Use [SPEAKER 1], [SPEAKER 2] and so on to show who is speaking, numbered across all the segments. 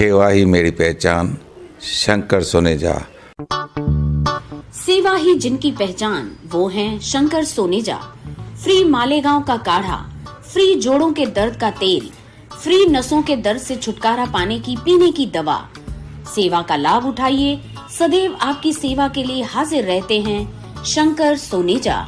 [SPEAKER 1] सेवा ही मेरी पहचान, शंकर सोनेजा।
[SPEAKER 2] सेवा ही जिनकी पहचान, वो हैं शंकर सोनेजा। फ्री मालेगांव का काढ़ा, फ्री जोड़ों के दर्द का तेल, फ्री नसों के दर्द से छुटकारा पाने की पीने की दवा। सेवा का लाभ उठाइए, सदैव आपकी सेवा के लिए हाजिर रहते हैं शंकर सोनेजा।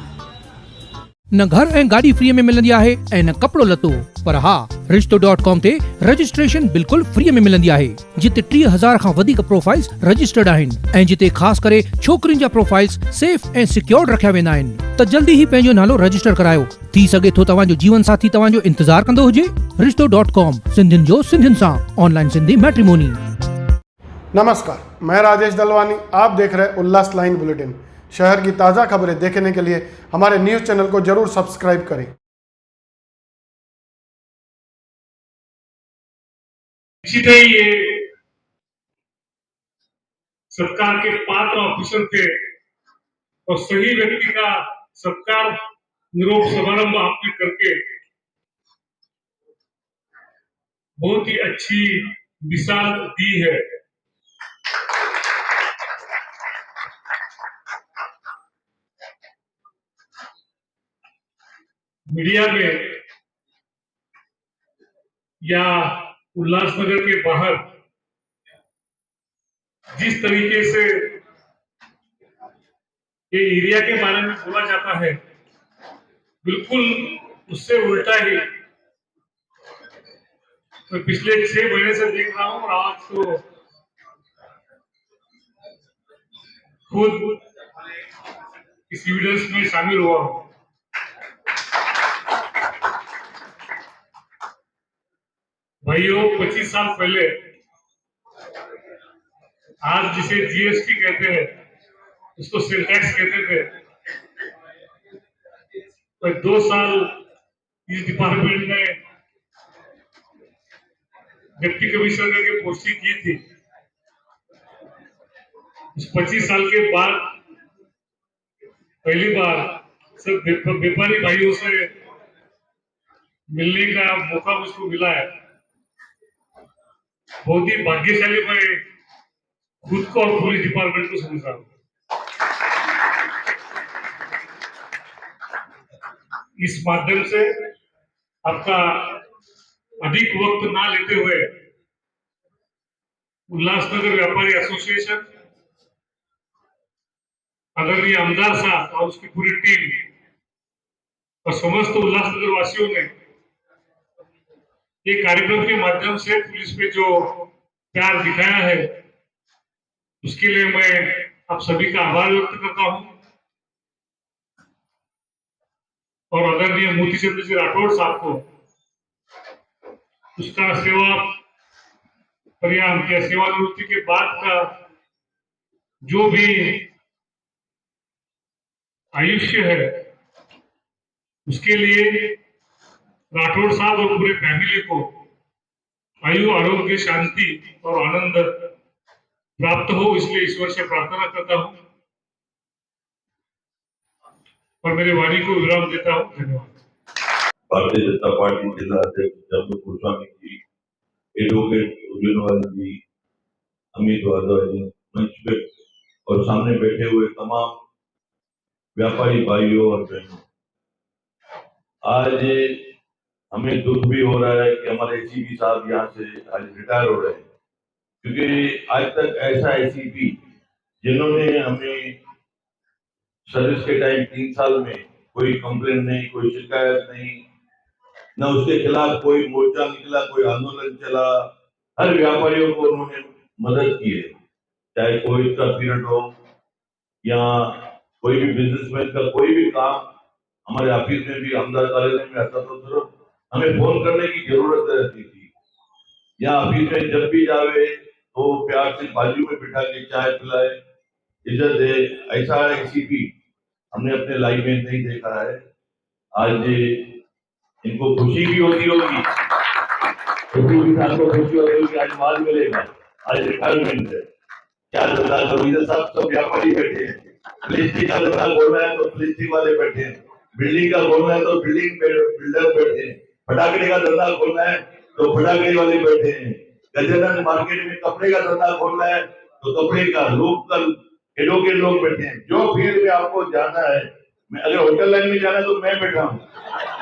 [SPEAKER 3] न घर ऐं गाॾी फ्री में मिलंदी आहे ऐं न कपिड़ो लतो, पर हा रिश्तो.com ते रजिस्ट्रेशन बिल्कुल फ्री में मिलंदी आहे, जिते 3000 खां वधीक प्रोफाइल्स रजिस्टर्ड आहिनि ऐं जिते ख़ास करे छोकिरियुनि जा प्रोफाइल्स सेफ ऐं सिक्योर्ड रखिया वेंदा आहिनि। त जल्दी ही पंहिंजो नालो रजिस्टर करायो। थी सघे थो तव्हांजो जीवन साथी तव्हांजो इंतजार कंदो हुजे। रिश्तो.com, सिंधियुनि जो सिंधियुनि सां, ऑनलाइन सिंधी मैट्रिमोनी।
[SPEAKER 4] नमस्कार, मैं राजेश दलवानी। आप देख रहे उल्लास लाइन बुलेटिन। शहर की ताज़ा खबरें देखने के लिए हमारे न्यूज़ चैनल को जरूर सब्सक्राइब करें।
[SPEAKER 5] निश्चित है ये सरकार के पात्र ऑफिसर थे और सही व्यक्ति का सत्कार निरोप समारंभ आपने करके बहुत ही अच्छी मिसाल दी है। मीडिया में या उल्लासनगर के बाहर जिस तरीके से ये एरिया के बारे में बोला जाता है, बिल्कुल उससे उल्टा ही तो पिछले 6 महीने से देख रहा हूं और आज तो खुद इस एविडेंस में शामिल हुआ हूं। भाइयों, 25 साल पहले आज जिसे जीएसटी कहते हैं, उसको सेल टैक्स कहते थे, तो 2 साल इस डिपार्टमेंट में डिप्टी कमिश्नर करके पोस्टिंग की थी। उस 25 साल के बाद पहली बार सब व्यापारी भाइयों से मिलने का मौका मुझको मिला है। बहुत ही भाग्यशाली मैं खुद को और पुलिस डिपार्टमेंट को समझता हूं। इस माध्यम से आपका अधिक वक्त ना लेते हुए उल्लासनगर व्यापारी एसोसिएशन, आदरणीय आमदार साहब और उसकी पूरी टीम और समस्त उल्लासनगर वासियों ने ये कार्यक्रम के माध्यम से पुलिस पे जो प्यार दिखाया है, उसके लिए मैं आप सभी का आभार व्यक्त करता हूं। और आदरणीय मोती चंद्र जी राठौड़ साहब को उसका सेवा पर्याप्त या सेवानिवृत्ति के बाद का जो भी आयुष्य है, उसके लिए राठौड़ साहब और पूरे फैमिली को आयु, आरोग्य, शांति और आनंद प्राप्त हो, इसलिए ईश्वर से प्रार्थना करता हूं और मेरे वाणी को विराम देता हूं। धन्यवाद।
[SPEAKER 6] भारतीय जनता पार्टी जिला अध्यक्ष जम्मू गोस्वामी जी, एडवोकेट उज्जवल जी, अमित वाधवा जी, मंच पे और सामने बैठे हुए तमाम व्यापारी भाइयों और बहनों, आज हमें दुख भी हो रहा है कि हमारे एसीपी साहब यहाँ से आज रिटायर हो रहे हैं, क्योंकि आज तक ऐसा एसीपी जिन्होंने हमें सर्विस के टाइम 3 साल में कोई कंप्लेन नहीं, कोई शिकायत नहीं, न उसके खिलाफ कोई मोर्चा निकला, कोई आंदोलन चला, हर व्यापारियों को उन्होंने मदद की है। चाहे कोविड का पीरियड हो या कोई भी बिजनेसमैन का कोई भी काम हमारे ऑफिस में भी आमदार कार्यालय में आता तो सिर्फ हमें फोन करने की जरूरत रहती थी। या ऑफिस में जब भी जावे तो प्यार से बाजू में बिठा के चाय पिलाए, इज्जत दे, ऐसा एसीपी हमने अपने लाइफ में नहीं देखा है। आज इनको खुशी भी होती होगी, को खुशी होगी कि आज माल मिलेगा, आज रिटायरमेंट है। क्या धंधा करो, सब सब व्यापारी बैठे हैं। प्लास्टिक का धंधा खोलना है तो प्लास्टिक वाले बैठे हैं, बिल्डिंग का खोलना है तो बिल्डिंग बिल्डर बैठे हैं, फटाकड़े का धंधा खोलना है तो फटाकड़े वाले बैठे हैं, गजानन मार्केट में कपड़े का धंधा खोलना है तो कपड़े का, लोकल के लोग बैठे हैं। जो फील्ड में आपको जाना है, मैं अगर होटल लाइन में जाना है तो मैं बैठा हूँ,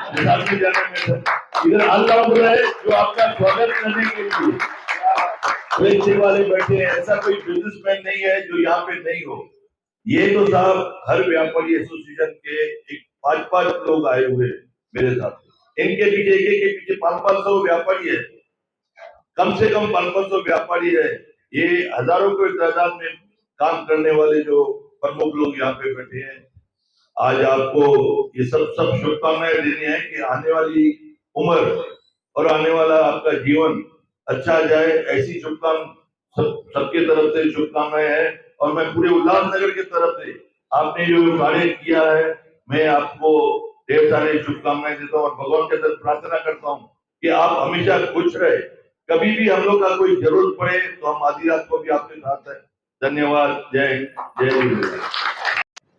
[SPEAKER 6] में जाना है इधर अल्लाह बोला है जो आपका स्वागत करने के लिए रिक्शे वाले बैठे हैं। ऐसा कोई बिजनेसमैन नहीं है जो यहाँ पे नहीं हो। ये तो साहब हर व्यापारी एसोसिएशन के एक 5-5 लोग आए हुए मेरे साथ, इनके पीछे एक के पीछे 500 व्यापारी है, कम से कम 500 व्यापारी है। ये हजारों की तादाद में काम करने वाले जो प्रमुख लोग यहाँ पे बैठे हैं। आज आपको ये सब शुभकामनाएं देनी है कि आने वाली उम्र और आने वाला आपका जीवन अच्छा जाए, ऐसी शुभकामनाएं सबके तरफ से शुभकामनाएं है। और मैं पूरे उल्लासनगर की तरफ से आपने जो कार्य किया है, मैं आपको ढेर सारे शुभकामनाएं देता हूँ और भगवान के तरफ प्रार्थना करता हूँ कि आप हमेशा खुश रहे। कभी भी हम लोग का कोई जरूरत पड़े तो हम आधी रात को भी आपके साथ हैं। धन्यवाद। जय जय।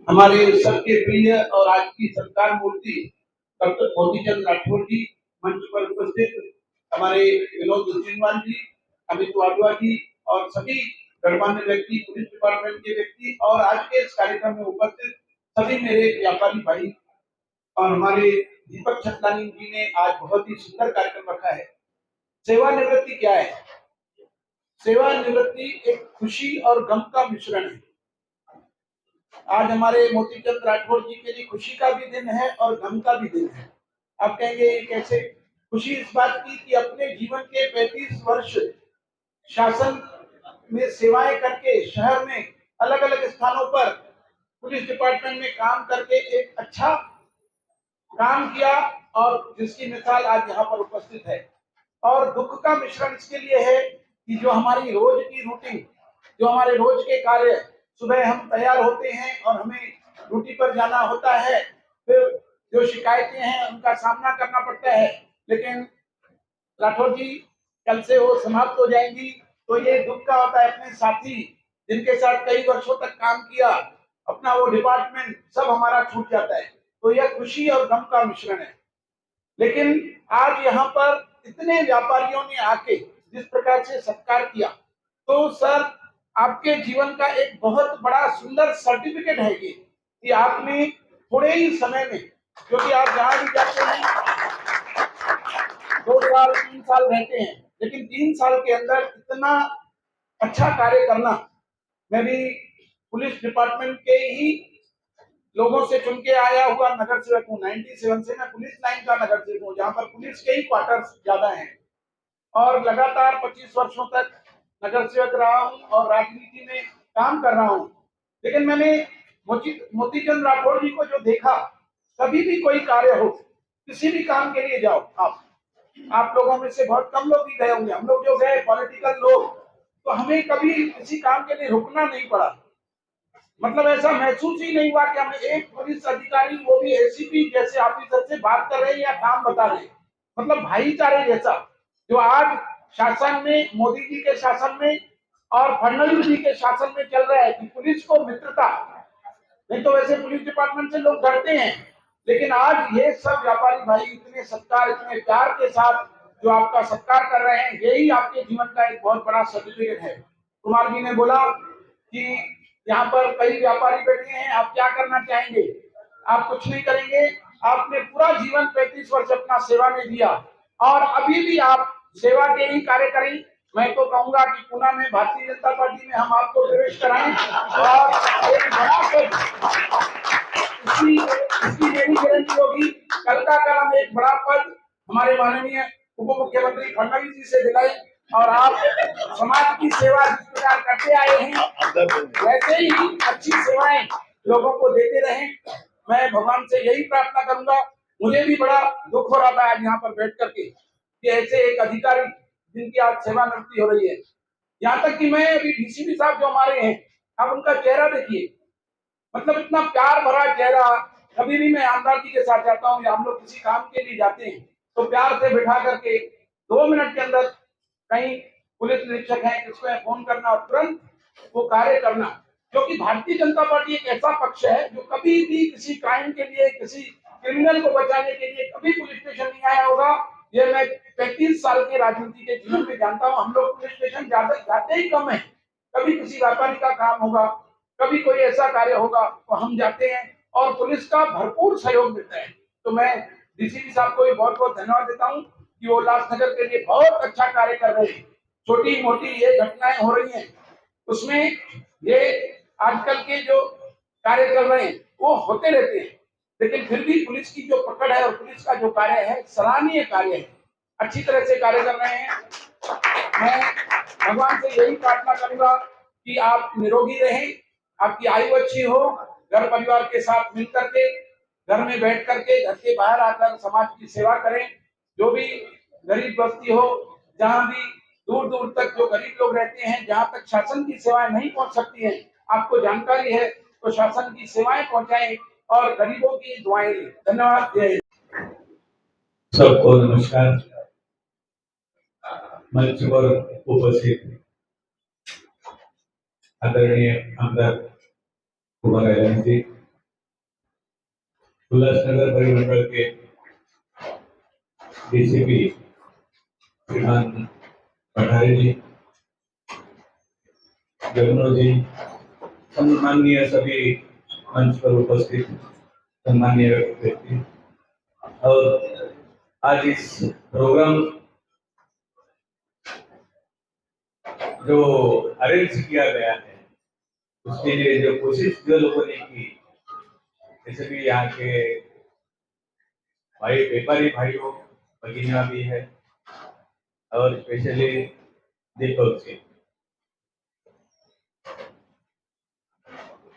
[SPEAKER 7] हमारे सबके प्रिय और आज की सरकार मूर्ति डॉक्टर मोतीचंद राठौर जी, मंच पर उपस्थित हमारे विनोद सिंहवाल जी, अमित वाधवा जी और सभी गणमान्य व्यक्ति, पुलिस डिपार्टमेंट के व्यक्ति और आज के इस कार्यक्रम में उपस्थित सभी मेरे व्यापारी भाई और हमारे दीपक छतलानी जी ने आज बहुत ही सुंदर कार्यक्रम रखा है। सेवानिवृत्ति क्या है? सेवानिवृत्ति एक खुशी और गम का मिश्रण है। आज हमारे मोतीचंद राठौर जी के लिए खुशी का भी दिन है और गम का भी दिन है। आप कहेंगे ये कैसे? खुशी इस बात की कि अपने जीवन के 35 वर्ष शासन में सेवाएं करके शहर में अलग अलग स्थानों पर पुलिस डिपार्टमेंट में काम करके एक अच्छा काम किया और जिसकी मिसाल आज यहाँ पर उपस्थित है। और दुख का मिश्रण इसके लिए है कि जो हमारी रोज की रूटीन, जो हमारे रोज के कार्य, सुबह हम तैयार होते हैं और हमें ड्यूटी पर जाना होता है, फिर जो शिकायतें हैं उनका सामना करना पड़ता है, लेकिन राठौर जी कल से वो समाप्त हो जाएंगी। तो ये दुख का होता है, अपने साथी जिनके साथ कई वर्षों तक काम किया, अपना वो डिपार्टमेंट सब हमारा छूट जाता है। तो यह खुशी और गम का मिश्रण है। लेकिन आज यहाँ पर इतने व्यापारियों ने आके जिस प्रकार से सत्कार किया, तो सर आपके जीवन का एक बहुत बड़ा सुंदर सर्टिफिकेट है ये कि आपने थोड़े ही समय में, क्योंकि आप जहां भी जाते हैं 2 साल 3 साल रहते हैं, लेकिन 3 साल के अंदर इतना अच्छा कार्य करना। मैं भी पुलिस डिपार्टमेंट के ही लोगों से चुन के आया हुआ नगर सेवक हूँ। 97 से मैं पुलिस लाइन का नगर सेवक हूँ, जहाँ पर पुलिस के ही क्वार्टर्स ज्यादा हैं और लगातार 25 वर्षों तक नगर सेवक रहा हूँ और राजनीति में काम कर रहा हूँ। लेकिन मैंने मोतीचंद राठौर जी को जो देखा, कभी भी कोई कार्य हो, किसी भी काम के लिए जाओ, आप लोगों में से बहुत कम लोग भी गए होंगे, हम लोग जो गए पॉलिटिकल लोग, तो हमें कभी किसी काम के लिए रुकना नहीं पड़ा। मतलब ऐसा महसूस ही नहीं हुआ कि हमें एक पुलिस अधिकारी, वो भी एसीपी जैसे ऑफिसर से बात कर रहे हैं या काम बता रहे हैं। मतलब भाईचारे जैसा जो आज शासन में, मोदी जी के शासन में और फडणवीस जी के शासन में चल रहा है कि पुलिस को मित्रता, नहीं तो वैसे पुलिस डिपार्टमेंट से लोग डरते हैं, लेकिन आज ये सब व्यापारी भाई इतने सत्कार, इतने प्यार के साथ जो आपका सत्कार कर रहे हैं, यही आपके जीवन का एक बहुत बड़ा सर्टिफिकेट है। कुमार जी ने बोला कि यहाँ पर कई व्यापारी बैठे हैं, आप क्या करना चाहेंगे? आप कुछ नहीं करेंगे। आपने पूरा जीवन 35 वर्ष अपना सेवा में दिया और अभी भी आप सेवा के ही कार्य करें। मैं तो कहूंगा कि पुणे में भारतीय जनता पार्टी में हम आपको प्रवेश कराएं और एक बड़ा पद, इसकी मेरी गारंटी होगी, कल का कल हम एक बड़ा पद हमारे माननीय उप मुख्यमंत्री फडणवीस जी से दिलाएं और आप समाज की सेवा जिस प्रकार करते आए हैं, वैसे ही अच्छी सेवाएं लोगों को देते रहें। मैं भगवान से यही प्रार्थना करूंगा। मुझे भी बड़ा दुख हो रहा था आज यहाँ पर बैठ करके कि ऐसे एक अधिकारी जिनकी आज सेवानिवृत्ति हो रही है। यहाँ तक कि मैं अभी डीसीपी साहब जो हमारे हैं, आप उनका चेहरा देखिए, मतलब इतना प्यार भरा चेहरा। कभी भी मैं आमदार जी के साथ जाता हूँ या हम लोग किसी काम के लिए जाते हैं तो प्यार से बिठा करके 2 मिनट के अंदर कहीं पुलिस निरीक्षक है किसको फोन करना और तुरंत वो कार्य करना। क्योंकि भारतीय जनता पार्टी एक ऐसा पक्ष है जो कभी भी किसी क्राइम के लिए, किसी क्रिमिनल को बचाने के लिए कभी पुलिस स्टेशन नहीं आया होगा। ये मैं 35 साल के राजनीति के जीवन में जानता हूँ, हम लोग पुलिस स्टेशन जाते ही कम है। कभी किसी व्यापारी का काम होगा, कभी कोई ऐसा कार्य होगा तो हम जाते हैं और पुलिस का भरपूर सहयोग मिलता है। तो मैं डीसीपी साहब को भी बहुत बहुत धन्यवाद देता हूँ कि वो उल्लासनगर के लिए बहुत अच्छा कार्य कर रहे हैं। छोटी मोटी ये घटनाएं हो रही हैं, उसमें ये आजकल के जो कार्य कर रहे हैं वो होते रहते हैं, लेकिन फिर भी पुलिस की जो पकड़ है और पुलिस का जो कार्य है सराहनीय कार्य है, अच्छी तरह से कार्य कर रहे हैं। मैं भगवान से यही प्रार्थना करूंगा कि आप निरोगी रहें, आपकी आयु अच्छी हो, घर परिवार के साथ मिल करके, घर में बैठ करके, घर के बाहर आकर समाज की सेवा करें। जो भी गरीब बस्ती हो, जहां भी दूर दूर तक जो गरीब लोग रहते हैं, जहां तक शासन की सेवाएं नहीं पहुंच सकती हैं, आपको जानकारी है तो शासन की सेवाएं पहुंचाएं और गरीबों की दुआएं लें। धन्यवाद। जय हिंद।
[SPEAKER 8] सबको नमस्कार। मंच पर उपस्थित आदरणीय आमदार कुमार आयरन जी, उल्लासनगर परिमंडल के डीसीपी श्रीमान पठारे जी, जगनों जी, सम्माननीय सभी मंच पर उपस्थित सम्माननीय व्यक्ति, और आज इस प्रोग्राम जो अरेंज किया गया है उसके लिए जो कोशिश जो लोगों ने की, जैसे भी यहाँ के भाई व्यापारी भाइयों भगिनिया भी है और स्पेशली दीपक जी।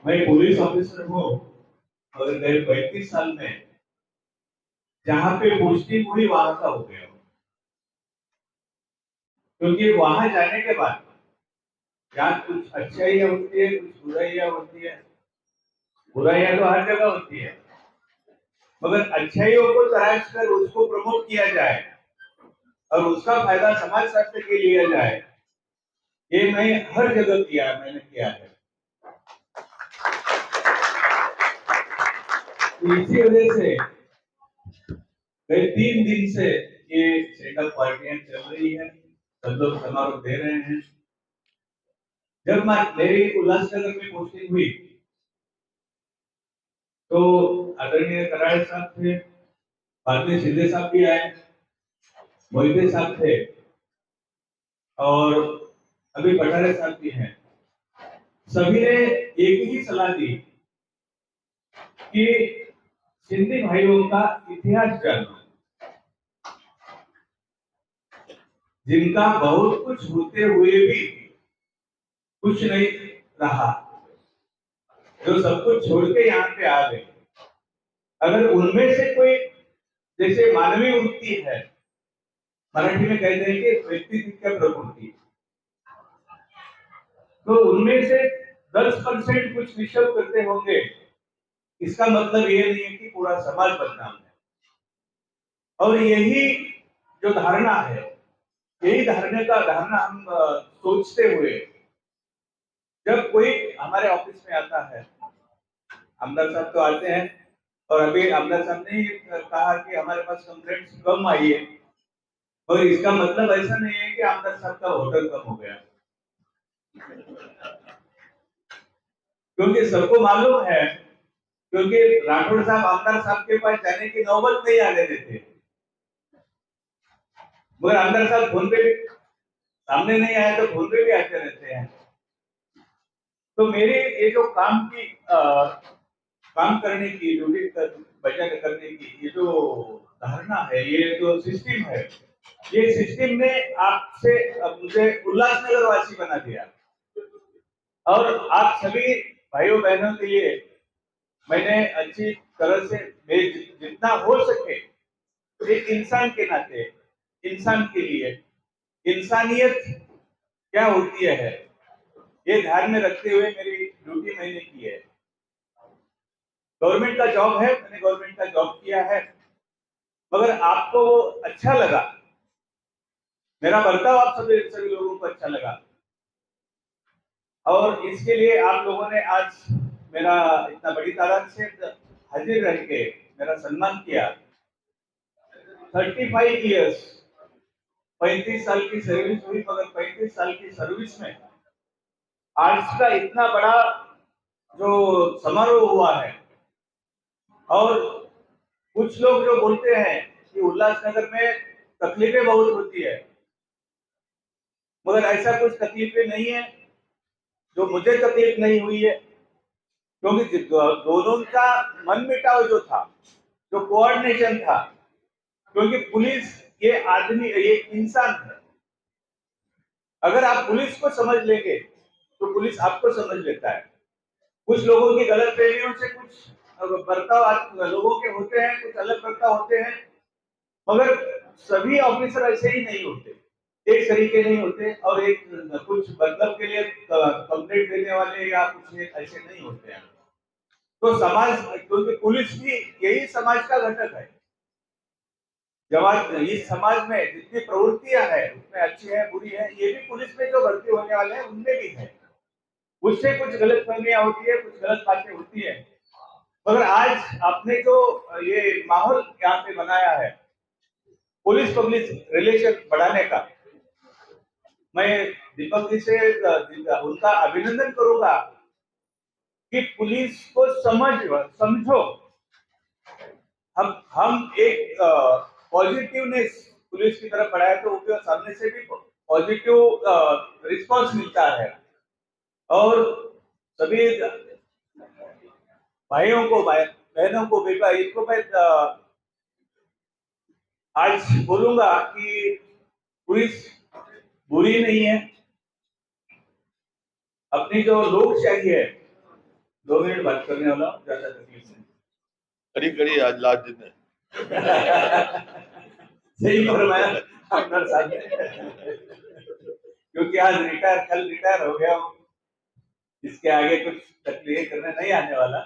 [SPEAKER 8] मैं पुलिस ऑफिसर हूँ और गए 35 साल में जहाँ पे पोस्टिंग हुई वहां का हो गया, क्योंकि वहां जाने के बाद यहाँ कुछ अच्छाइयाँ होती है, कुछ बुराइयाँ होती है। बुराइयाँ तो हर जगह होती है, मगर अच्छाइयों को तलाश कर उसको प्रमोट किया जाए और उसका फायदा समाज शास्त्र के लिया जाए, ये मैं हर जगह मैंने किया है। तो इसी वजह से कई 3 दिन से ये सेटअप पार्टियां चल रही है, सब लोग समारोह दे रहे हैं। जब मेरी उल्लासनगर में पोस्टिंग हुई तो आदरणीय कराड़ साहब थे, बाद में शिंदे साहब भी आए, मोहिते साहब थे और अभी पठारे साहब भी हैं। सभी ने एक ही सलाह दी कि सिंधी भाइयों का इतिहास जानो, जिनका बहुत कुछ होते हुए भी कुछ नहीं रहा, जो सब कुछ छोड़ के यहाँ पे आ गए। अगर उनमें से कोई, जैसे मानवीय वृत्ति है, मराठी में कहते हैं कि व्यक्तित्व प्रवृत्ति, तो उनमें से 10% कुछ विषय करते होंगे, इसका मतलब ये नहीं है कि पूरा समाज बदनाम है। और यही जो धारणा है, यही धारणा हम सोचते हुए जब कोई हमारे ऑफिस में आता है, आमदार साहब तो आते हैं, और अभी आमदार साहब ने कहा कि हमारे पास कंप्लेंट्स कम आई है, और इसका मतलब ऐसा नहीं है कि आमदार साहब का होटल कम हो गया, क्योंकि सबको मालूम है, क्योंकि राठौड़ साहब आमदार साहब के पास जाने की नौबत नहीं आने देते, मगर आमदार साहब फोन पे सामने नहीं आए तो फोन पे भी आते रहते हैं। तो मेरे ये जो काम करने की, ड्यूटी बचा करने की ये जो धारणा है, ये जो सिस्टम है, ये सिस्टम ने आपसे मुझे उल्लासनगर वासी बना दिया। और आप सभी भाइयों बहनों के लिए मैंने अच्छी तरह से जितना हो सके एक इंसान के नाते, इंसान के लिए इंसानियत क्या होती है, ये ध्यान में रखते हुए मेरी ड्यूटी मैंने की है। गवर्नमेंट का जॉब है, मैंने गवर्नमेंट का जॉब किया है, मगर आपको वो अच्छा लगा, मेरा बर्ताव आप सभी लोगों को अच्छा लगा, और इसके लिए आप लोगों ने आज मेरा इतना बड़ी तादाद से हाजिर रह के मेरा सम्मान किया। 35 इयर्स 35 साल की सर्विस हुई, मगर 35 साल की सर्विस में आज का इतना बड़ा जो समारोह हुआ है। और कुछ लोग जो बोलते हैं कि उल्लासनगर में तकलीफें बहुत होती है, मगर ऐसा कुछ तकलीफें नहीं है जो मुझे तकलीफ नहीं हुई है, क्योंकि दोनों का मन मिटाव जो था, जो कोऑर्डिनेशन था, क्योंकि पुलिस ये आदमी, ये इंसान है। अगर आप पुलिस को समझ लेंगे तो पुलिस आपको समझ लेता है। कुछ लोगों की गलत फहमियों से कुछ बर्ताव लोगों के होते हैं, कुछ अलग बर्ताव होते हैं, मगर सभी ऑफिसर ऐसे ही नहीं होते, एक तरीके नहीं होते, और एक कुछ मतलब के लिए कंप्लेंट देने वाले या कुछ ऐसे नहीं होते हैं। तो समाज, क्योंकि पुलिस भी यही समाज का घटक है। जब इस समाज में जितनी प्रवृत्तियां हैं उसमें अच्छी है, बुरी है, ये भी पुलिस में जो भर्ती होने वाले हैं उनमें भी है। उससे कुछ गलत फहमियां होती है, कुछ गलत बातें होती है, मगर आज आपने जो ये माहौल यहाँ पे बनाया है पुलिस पब्लिक रिलेशन बढ़ाने का, मैं दीपक जी से उनका अभिनंदन करूंगा कि पुलिस को समझो। हम एक पॉजिटिवनेस पुलिस की तरफ बढ़ाए तो उसके सामने से भी पॉजिटिव रिस्पांस मिलता है। और सभी भाइयों को, बहनों को, इनको मैं आज बोलूंगा कि पुलिस बुरी नहीं है। अपनी जो लोकशाही है, 2 मिनट बात करने वाला, ज्यादा तकलीफ नहीं।
[SPEAKER 6] कड़ी आज लास्ट दिन है।
[SPEAKER 8] सही फरमाया आपका साहब ने, क्योंकि आज कल रिटायर हो गया हूँ, इसके आगे कुछ तकलीफ करने नहीं आने वाला।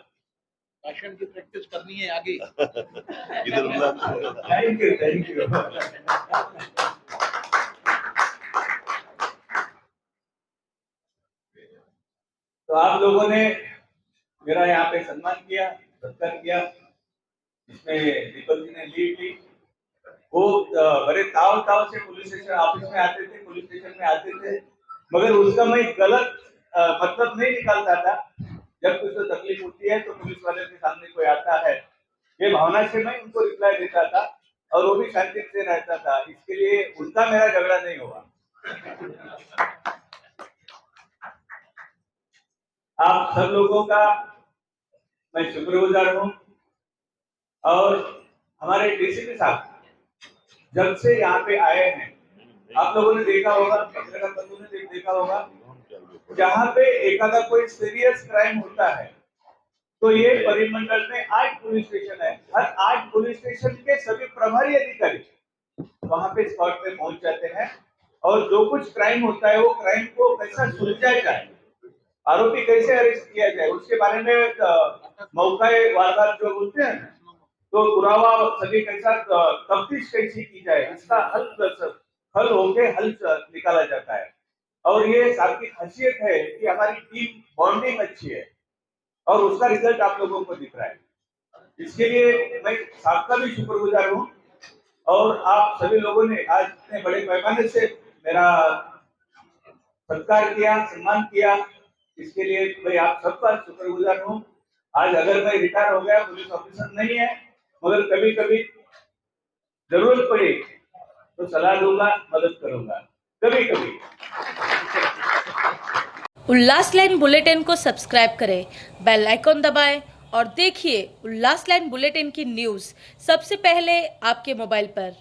[SPEAKER 7] भाषण की प्रैक्टिस करनी है आगे।
[SPEAKER 6] इधर
[SPEAKER 8] थैंक यू। तो आप लोगों ने मेरा यहाँ पे सम्मान किया, सत्कार किया, इसमें दीपक जी ने लीड ली। वो बड़े ताव से पुलिस स्टेशन ऑफिस में आते थे, पुलिस स्टेशन में आते थे, मगर उसका मैं गलत मतलब नहीं निकालता था। जब कुछ तो तकलीफ होती है तो पुलिस वाले के सामने कोई आता है, ये भावना से मैं उनको रिप्लाई देता था, और वो भी शांति से रहता था। इसके लिए उनका मेरा झगड़ा नहीं हुआ। आप सब लोगों का मैं शुक्रगुजार हूँ। और हमारे डीसीपी साहब जब से यहाँ पे आए हैं, आप लोगों ने देखा होगा, पत्रकार बंधु ने देखा होगा, जहाँ पे एकादा कोई सीरियस क्राइम होता है तो ये परिमंडल में 8 पुलिस स्टेशन है। हर 8 पुलिस स्टेशन के सभी प्रभारी अधिकारी वहां पे स्पॉट पे पहुंच जाते हैं, और जो कुछ क्राइम होता है वो क्राइम को कैसा सुलझाया जाए, आरोपी कैसे अरेस्ट किया जाए, उसके बारे में मौके वारदात जो बोलते हैं तो पुरावा सभी कैसा तफ्तीश कैसी की जाए, इसका हल होके हल निकाला जाता है। और ये सबकी खासियत है कि हमारी टीम बॉन्डिंग अच्छी है, और उसका रिजल्ट आप लोगों को दिख रहा है। इसके लिए मैं सबका भी शुक्रगुजार हूँ। और आप सभी लोगों ने आज इतने बड़े पैमाने से मेरा सत्कार किया, सम्मान किया, इसके लिए मैं आप सबका शुक्रगुजार हूँ। आज अगर मैं रिटायर हो गया, पुलिस ऑफिसर नहीं है, मगर कभी कभी जरूरत पड़े तो सलाह दूंगा, मदद करूंगा, कभी कभी।
[SPEAKER 9] उल्लास लाइन बुलेटिन को सब्सक्राइब करें, बेल आइकॉन दबाएं और देखिए उल्लास लाइन बुलेटिन की न्यूज़ सबसे पहले आपके मोबाइल पर।